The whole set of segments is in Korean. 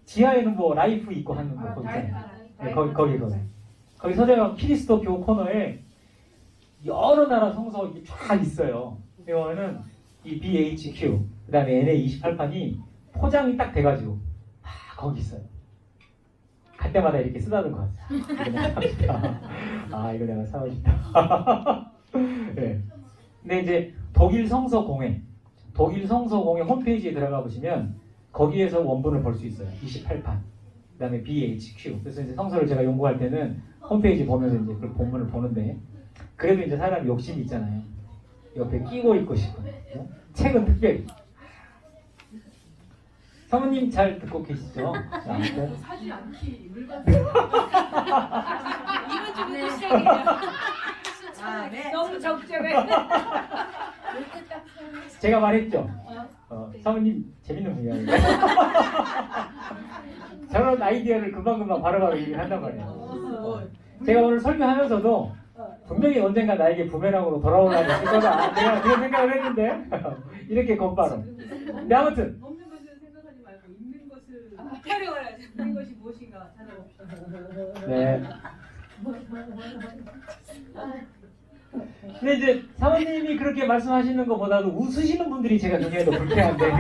지하에는 뭐 라이프 있고 하는 거 거기 있잖아요. 네, 거기. 거기 서대문 키리스토교 코너에 여러 나라 성서 쫙 있어요. 그러면은 이 BHQ, 그 다음에 NA28판이 포장이 딱 돼가지고 거기 있어요. 갈 때마다 이렇게 쓰다듬 것 같아요. 이거 내가 사고 싶다. 이거 내가 사고 싶다. 네. 근데 이제 독일 성서공회 홈페이지에 들어가 보시면 거기에서 원본을 볼 수 있어요. 28판. 그 다음에 BHQ. 그래서 이제 성서를 제가 연구할 때는 홈페이지 보면서 이제 그 본문을 보는데, 그래도 이제 사람이 욕심이 있잖아요. 옆에 끼고 있고 싶은. 책은 특별히. 사모님 잘 듣고 계시죠? 사지 않기 물건. 이번 주부터 시작이에요. 네. 너무 적절해. 제가 말했죠. 사모님 재밌는 분이에요. 저런 아이디어를 금방금방 바로바로 얘기를 한단 말이에요. 제가 오늘 설교하면서도 분명히 언젠가 나에게 부메랑으로 돌아오려고 했을 거다. 내가 그런 생각을 했는데 이렇게 곧바로. 근데 아무튼 없는 것을 생각하지 말고 있는 것을 활용을 하죠. 있는 것이 무엇인가 찾아봅시다. 네. 근데 이제 사모님이 그렇게 말씀하시는 것보다도 웃으시는 분들이 제가 굉장히 더 불쾌한데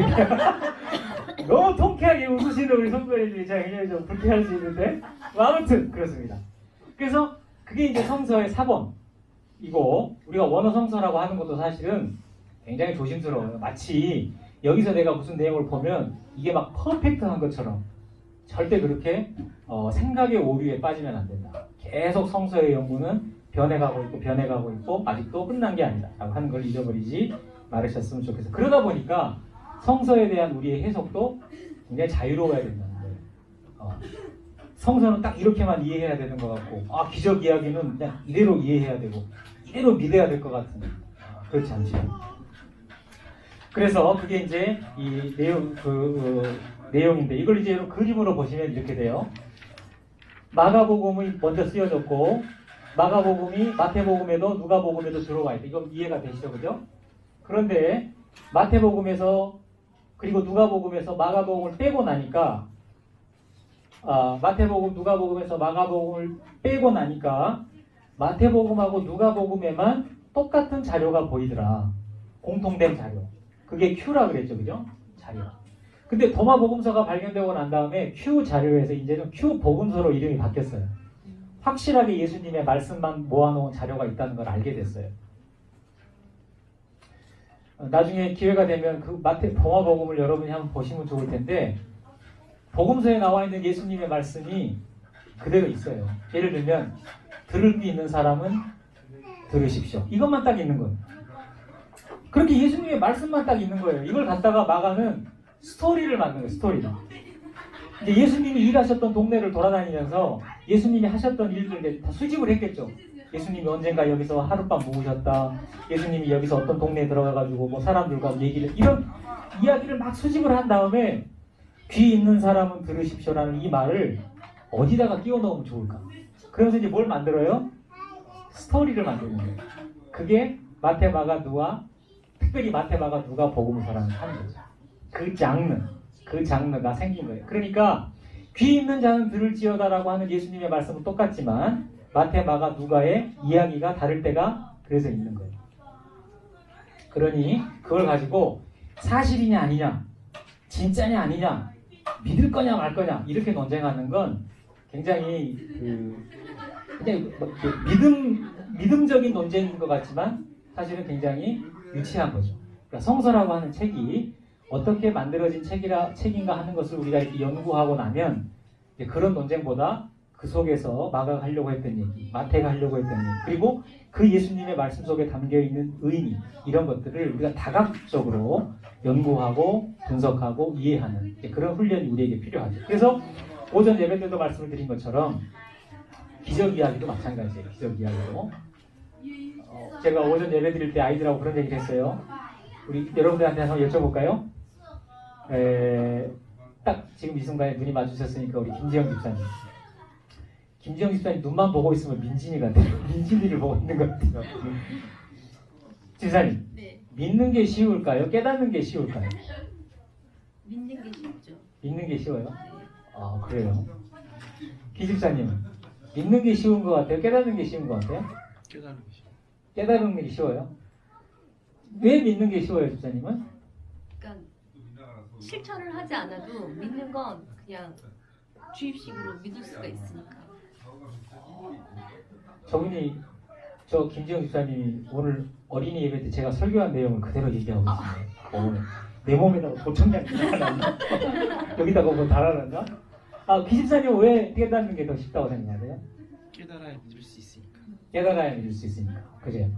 너무 통쾌하게 웃으시는 우리 선배님이 제가 굉장히 좀 불쾌할 수 있는데 아무튼 그렇습니다. 그래서 그게 이제 성서의 사본이고, 우리가 원어 성서라고 하는 것도 사실은 굉장히 조심스러워요. 마치 여기서 내가 무슨 내용을 보면 이게 막 퍼펙트한 것처럼 절대 그렇게 생각의 오류에 빠지면 안 된다. 계속 성서의 연구는 변해가고 있고 아직도 끝난 게 아니다 라고 하는 걸 잊어버리지 말으셨으면 좋겠어요. 그러다 보니까 성서에 대한 우리의 해석도 굉장히 자유로워야 된다는 거예요. 성서는 딱 이렇게만 이해해야 되는 것 같고, 기적 이야기는 그냥 이대로 이해해야 되고 이대로 믿어야 될 것 같은, 그렇지 않죠. 그래서 그게 이제 이 내용인데, 이걸 이제 그림으로 보시면 이렇게 돼요. 마가복음이 먼저 쓰여졌고, 마가복음이 마태복음에도 누가복음에도 들어와 있다. 이건 이해가 되시죠, 그죠? 그런데 마태복음에서 그리고 누가복음에서 마가복음을 빼고 나니까, 마태복음, 누가복음에서 마가복음을 빼고 나니까 마태복음하고 누가복음에만 똑같은 자료가 보이더라. 공통된 자료. 그게 Q라 그랬죠, 그죠? 자료. 근데 도마복음서가 발견되고 난 다음에 Q 자료에서 이제는 Q 복음서로 이름이 바뀌었어요. 확실하게 예수님의 말씀만 모아놓은 자료가 있다는 걸 알게 됐어요. 나중에 기회가 되면 그 도마복음을 여러분이 한번 보시면 좋을 텐데, 복음서에 나와 있는 예수님의 말씀이 그대로 있어요. 예를 들면 들을 귀 있는 사람은 들으십시오. 이것만 딱 있는 거예요. 그렇게 예수님의 말씀만 딱 있는 거예요. 이걸 갖다가 마가는 스토리를 만든 거예요. 스토리를. 이제 예수님이 일하셨던 동네를 돌아다니면서 예수님이 하셨던 일들 다 수집을 했겠죠. 예수님이 언젠가 여기서 하룻밤 묵으셨다. 예수님이 여기서 어떤 동네에 들어가가지고 뭐 사람들과 이런 이야기를 막 수집을 한 다음에 귀 있는 사람은 들으십시오라는 이 말을 어디다가 끼워 넣으면 좋을까? 그래서 이제 뭘 만들어요? 스토리를 만드는 거예요. 그게 마태, 마가, 누가, 특별히 마태, 마가, 누가 복음서라는 하는 거죠. 그 장르가 생긴 거예요. 그러니까 귀 있는 자는 들을지어다라고 하는 예수님의 말씀은 똑같지만 마태, 마가, 누가의 이야기가 다를 때가 그래서 있는 거예요. 그러니 그걸 가지고 사실이냐 아니냐, 진짜냐 아니냐, 믿을 거냐 말 거냐 이렇게 논쟁하는 건 굉장히 믿음적인 논쟁인 것 같지만 사실은 굉장히 유치한 거죠. 그러니까 성서라고 하는 책이 어떻게 만들어진 책인가 하는 것을 우리가 이렇게 연구하고 나면 그런 논쟁보다 그 속에서 마가가 하려고 했던 얘기, 마태가 하려고 했던 얘기, 그리고 그 예수님의 말씀 속에 담겨있는 의미, 이런 것들을 우리가 다각적으로 연구하고 분석하고 이해하는 그런 훈련이 우리에게 필요하죠. 그래서 오전 예배 때도 말씀을 드린 것처럼 기적 이야기도 마찬가지예요. 기적 이야기도 제가 오전 예배 드릴 때 아이들하고 그런 얘기를 했어요. 우리 여러분들한테 한번 여쭤볼까요? 딱 지금 이 순간에 눈이 마주쳤으니까 우리 김지영 집사님. 김지영 집사님 눈만 보고 있으면 민진이 같아요. 민진이를 보고 있는 것 같아요. 집사님, 네. 믿는 게 쉬울까요? 깨닫는 게 쉬울까요? 믿는 게 쉽죠. 믿는 게 쉬워요? 아, 그래요? 기집사님, 믿는 게 쉬운 것 같아요? 깨닫는 게 쉬운 것 같아요? 깨달은 것이. 깨달은 게 쉬워요? 왜 믿는 게 쉬워요, 집사님은? 그러니까 실천을 하지 않아도 믿는 건 그냥 주입식으로 믿을 수가 있으니까. 저분이, 저 김지영 집사님이 오늘 어린이 예배 때 제가 설교한 내용을 그대로 얘기하고 있어요. 오늘 내 몸에다가 도청장 달아놨나? 여기다가 뭐 달아놨나? 아, 기집사님 왜 깨닫는 게 더 쉽다고 생각하세요? 깨달아야 믿을 수 있으니까. 깨달아야 믿을 수 있으니까. 그죠?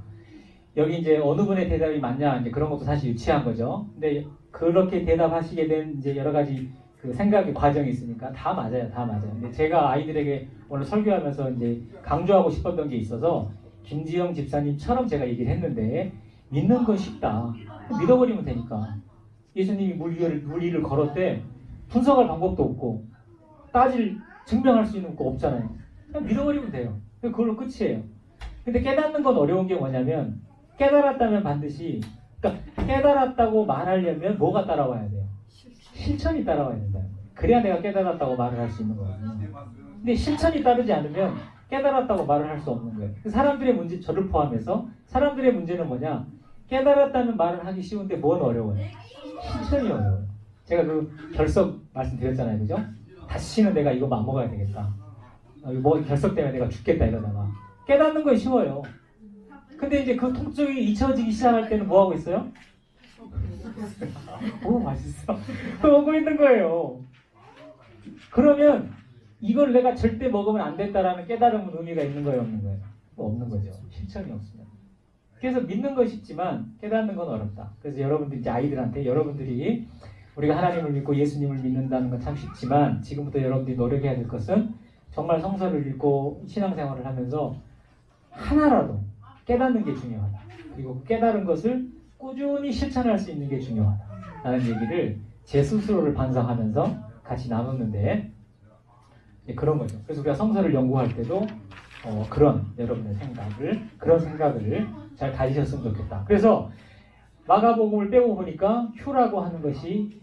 여기 이제 어느 분의 대답이 맞냐, 이제 그런 것도 사실 유치한 거죠. 근데 그렇게 대답하시게 된 이제 여러 가지 그 생각의 과정이 있으니까 다 맞아요, 다 맞아요. 근데 제가 아이들에게 오늘 설교하면서 이제 강조하고 싶었던 게 있어서 김지영 집사님처럼 제가 얘기를 했는데 믿는 건 쉽다. 믿어버리면 되니까. 예수님이 물 위를 걸었대. 분석할 방법도 없고 증명할 수 있는 거 없잖아요. 그냥 믿어버리면 돼요. 그걸로 끝이에요. 근데 깨닫는 건 어려운 게 뭐냐면 깨달았다면 반드시 그러니까 깨달았다고 말하려면 뭐가 따라와야 돼요? 실천이 따라와야 된다. 그래야 내가 깨달았다고 말을 할 수 있는 거거든요. 근데 실천이 따르지 않으면 깨달았다고 말을 할 수 없는 거예요. 사람들의 문제, 저를 포함해서 사람들의 문제는 뭐냐? 깨달았다는 말을 하기 쉬운데 뭔 어려워요? 실천이 어려워요. 제가 그 결석 말씀드렸잖아요. 그죠? 다시는 내가 이거 안 먹어야 되겠다. 뭐 결석 때문에 내가 죽겠다 이러다가 깨닫는 건 쉬워요. 근데 이제 그 통증이 잊혀지기 시작할 때는 뭐 하고 있어요? 오, 맛있어. 먹고 있는 거예요. 그러면 이걸 내가 절대 먹으면 안 된다라는 깨달음은 의미가 있는 거예요, 없는 거예요? 없는 거죠. 실천이 없으면. 그래서 믿는 건 쉽지만 깨닫는 건 어렵다. 그래서 여러분들 이제 아이들한테 여러분들이 우리가 하나님을 믿고 예수님을 믿는다는 건 참 쉽지만 지금부터 여러분들이 노력해야 될 것은 정말 성서를 읽고 신앙생활을 하면서 하나라도 깨닫는 게 중요하다. 그리고 깨달은 것을 꾸준히 실천할 수 있는 게 중요하다. 라는 얘기를 제 스스로를 반성하면서 같이 나눴는데 그런 거죠. 그래서 우리가 성서를 연구할 때도 그런 여러분의 그런 생각을 잘 가지셨으면 좋겠다. 그래서 마가복음을 빼고 보니까 휴라고 하는 것이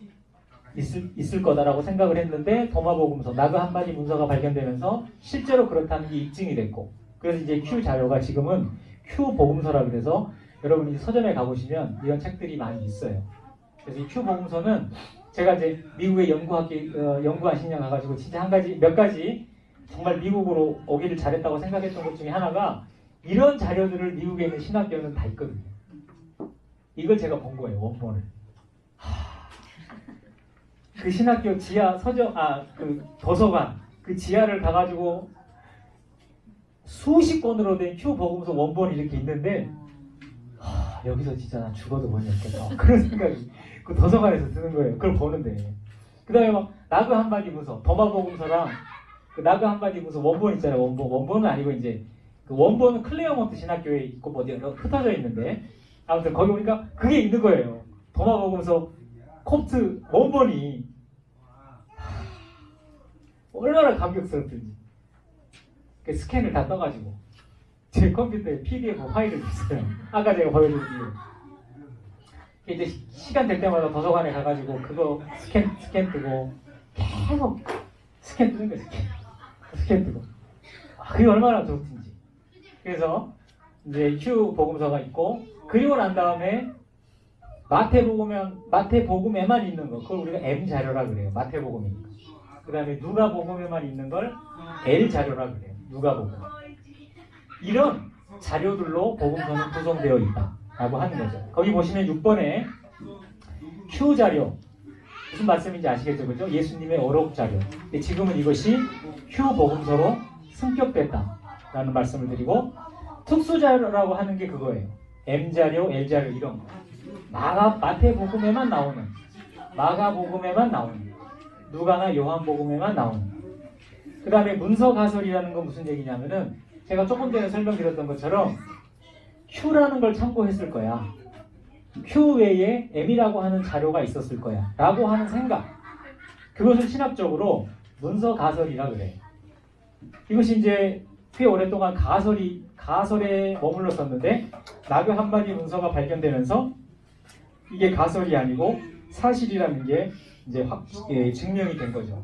있을 거다라고 생각을 했는데 도마복음서 나그 한마디 문서가 발견되면서 실제로 그렇다는 게 입증이 됐고 그래서 이제 큐 자료가 지금은 큐 복음서라 그래서 여러분이 서점에 가보시면 이런 책들이 많이 있어요. 그래서 이 큐 복음서는 제가 이제 미국에 연구한 신령 가가지고 진짜 몇 가지 정말 미국으로 오기를 잘했다고 생각했던 것 중에 하나가 이런 자료들을 미국에 있는 신학교는 다 있거든요. 이걸 제가 본 거예요, 원본을. 그 신학교 지하 그 도서관 그 지하를 가가지고 수십 권으로 된 큐 복음서 원본이 이렇게 있는데 여기서 진짜 난 죽어도 못 읽겠다 그런 생각이 그 도서관에서 드는 거예요. 그걸 보는데 그 다음에 막 나그 한마디 문서 도마복음서랑 그 나그 한마디 문서 원본 있잖아요. 원본은 아니고 이제 그 원본은 클레어몬트 신학교에 있고 뭐 어디 흩어져 있는데 아무튼 거기 보니까 그게 있는 거예요. 도마복음서 콥트 원본이 얼마나 감격스럽든지 그 스캔을 다 떠가지고 제 컴퓨터에 PDF 파일을 줬어요. 아까 제가 보여드린 이제 시간 될 때마다 도서관에 가가지고 그거 스캔 뜨고 계속 스캔 뜨는 거예요. 스캔 뜨고 그게 얼마나 좋든지. 그래서 이제 휴 복음서가 있고 그리고 난 다음에 마태복음에만 있는 거 그걸 우리가 M 자료라 그래요. 마태복음이니까. 그 다음에 누가복음에만 있는 걸 L 자료라 그래요. 누가복음. 이런 자료들로 복음서는 구성되어 있다라고 하는 거죠. 거기 보시면 6번에 Q 자료 무슨 말씀인지 아시겠죠, 그죠? 예수님의 어록 자료. 근데 지금은 이것이 Q 복음서로 승격됐다라는 말씀을 드리고 특수 자료라고 하는 게 그거예요. M 자료, L 자료 이런 거. 마태복음에만 나오는, 마가복음에만 나오는, 누가나 요한복음에만 나오는. 그 다음에 문서가설이라는 건 무슨 얘기냐면은 제가 조금 전에 설명드렸던 것처럼 Q라는 걸 참고했을 거야. Q 외에 M이라고 하는 자료가 있었을 거야. 라고 하는 생각. 그것을 신학적으로 문서가설이라 그래. 이것이 이제 꽤 오랫동안 가설에 머물렀었는데 나그 한마디 문서가 발견되면서 이게 가설이 아니고 사실이라는 게 이제 증명이 된 거죠.